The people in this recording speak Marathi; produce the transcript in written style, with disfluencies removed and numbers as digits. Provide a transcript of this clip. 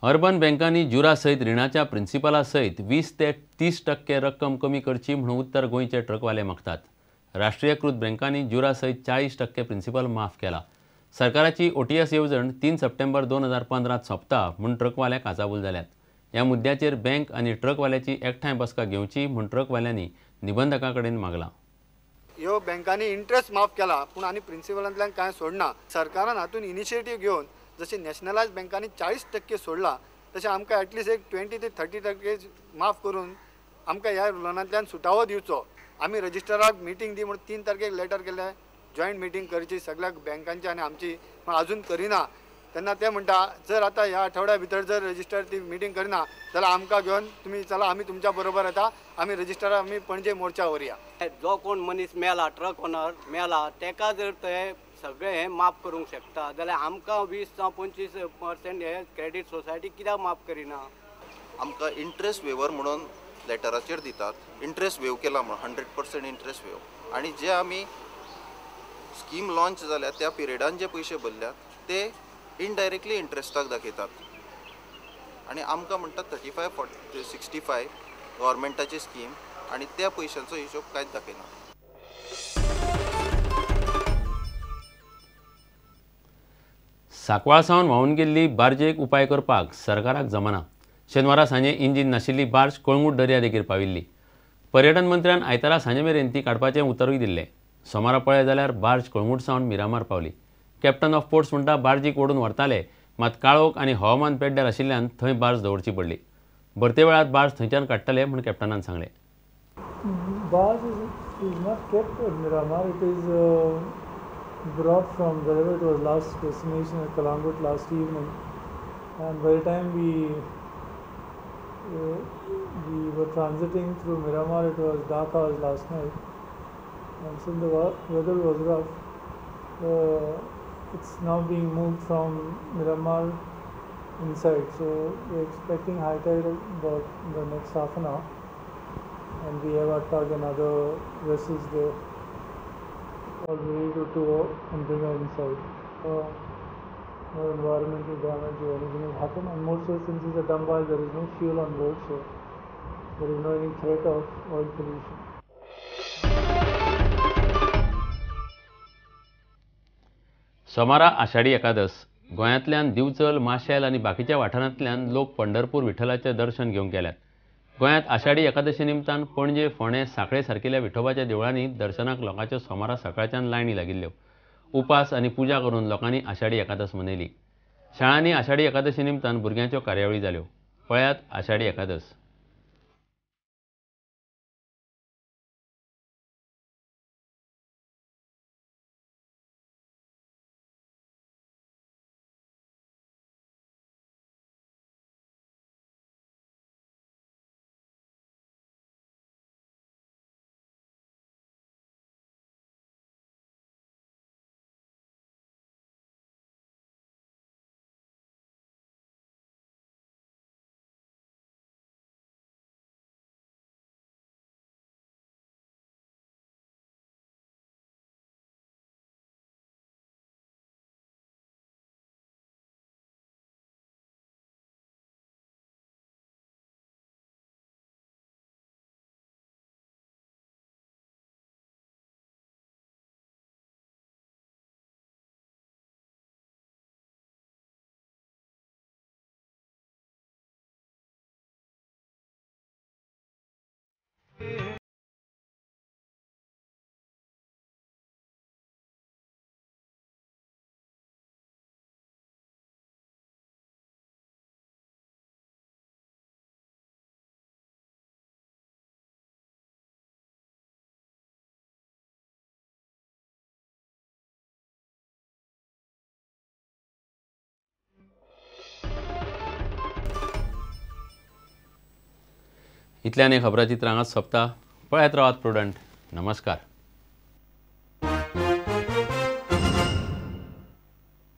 अर्बन बँकांनी जुरा सहित रिणाच्या प्रिन्सिपला सहित 20 ते 30% रक्कम कमी करची म्हणून उत्तर गोंयचे ट्रकवाले मागतात. राष्ट्रीयकृत बँकांनी जुरा सहित 40% प्रिन्सिपल माफ केला. सरकाराची OTS येवजण 3 सप्टेंबर 2015 सोंपता म्हूण ट्रकवाल्यांक आजाबूल जाल्यात. ह्या मुद्द्याचेर बँक आनी ट्रकवाल्यांची एकठांय बसका घेवची म्हूण ट्रकवाल्यांनी निबंधकां कडेन मागला. ह्यो बँकांनी इंट्रस्ट माफ केला पूण आनी प्रिन्सिपलांतल्यान कांय सोडना. सरकारान हातून इनिशिएटीव घेवन जशें नॅशनलायज बँकांनी 40% सोडला तशें आमकां एटलिस्ट एक 20 ते 30% माफ करून आमकां ह्या लोनांतल्यान सुटावो दिवचो. आमी रजिस्ट्राराक मिटींग दी म्हणून 3 तारखेक लेटर केलें, जॉयंट मिटींग करची सगळ्या बँकांची आनी आमची, पूण अजून करिना. तेन्ना ते म्हणटा जर आतां ह्या आठवड्या भितर जर रजिस्ट्रार ती मिटींग करिना जाल्यार आमकां घेवन तुमी चला आमी तुमच्या बरोबर येता, आमी रजिस्ट्रार आमी पणजे मोर्चा वरया. जो कोण मनीस मेला, ट्रक ओनर मेला, तेका जर ते सगळें हें माफ करूंक शकता जाल्यार आमकां 20 ते 25% हे क्रेडीट सोसायटी कित्याक माफ करिना? आमकां इंट्रस्ट वेवर म्हणून लेटराचेर दितात. इंट्रस्ट वेव केला म्हणून 100% इंट्रस्ट वेव, आनी जे आमी स्कीम लॉन्च जाल्या त्या पिरियडान जे पयशे भरल्यात ते इनडायरेक्टली इंट्रस्टाक दाखयतात. आनी आमकां म्हणटात 35-65 गव्हर्मेंटाची स्कीम आनी त्या पयशांचो हिशोब कांयच दाखयना. सांकवाळ सावन व्हांवून गेल्ली बार्जेक उपाय करपाक सरकाराक जमना. शेनवारा सांजे इंजीन नाशिल्ली बार्ज कळंगूट दर्या देगेर पाविल्ली. पर्यटन मंत्र्यान आयतारा सांजे मेरेन ती काडपाचें उतरूय दिल्लें. सोमारा पळय जाल्यार बार्ज कळंगूट सावन मिरामार पावली. कॅप्टन ऑफ पोर्ट्स म्हणटा बार्जीक ओडून व्हरताले, मात काळोख आनी हवामान पेड्ड्यार आशिल्ल्यान थंय बार्ज दवरची पडली. भरते वेळार बार्ज थंयच्यान काडटले म्हूण कॅप्टनान सांगलें. Barge is not kept at Miramar. It is brought from wherever it was last destination at Kalangut last evening, and by the time we were transiting through Miramar, it was dark hours last night, and since the weather was rough, it's now being moved from Miramar inside. So we're expecting high tide about the next half an hour. And we have our tug and other vessels there all ready to tow and bring her inside. No environmental damage or anything will happen, and more so since it's a dump barge, there is no fuel on board, so there is no any threat of oil pollution. सोमारा आषाढी एकादस. गोंयांतल्यान दिवचल, माशेल आनी बाकीच्या वाठारांतल्यान लोक पंढरपूर विठ्ठलाचें दर्शन घेवंक गेल्यात. गोंयांत आषाढी एकादशी निमतान पणजे, फोंडें, सांखळे सारकिल्या विठोबाच्या देवळांनी दर्शनाक लोकांच्यो सोमारा सकाळच्यान लायनी लागिल्ल्यो. उपास आनी पुजा करून लोकांनी आषाढी एकादस मनयली. शाळांनी आषाढी एकादशी निमतान भुरग्यांच्यो कार्यावळी जाल्यो. पळयात आषाढी एकादस. इतल्यान खबराचित्र हांगाच सोंपता. पळयत रावात प्रुडंट. नमस्कार.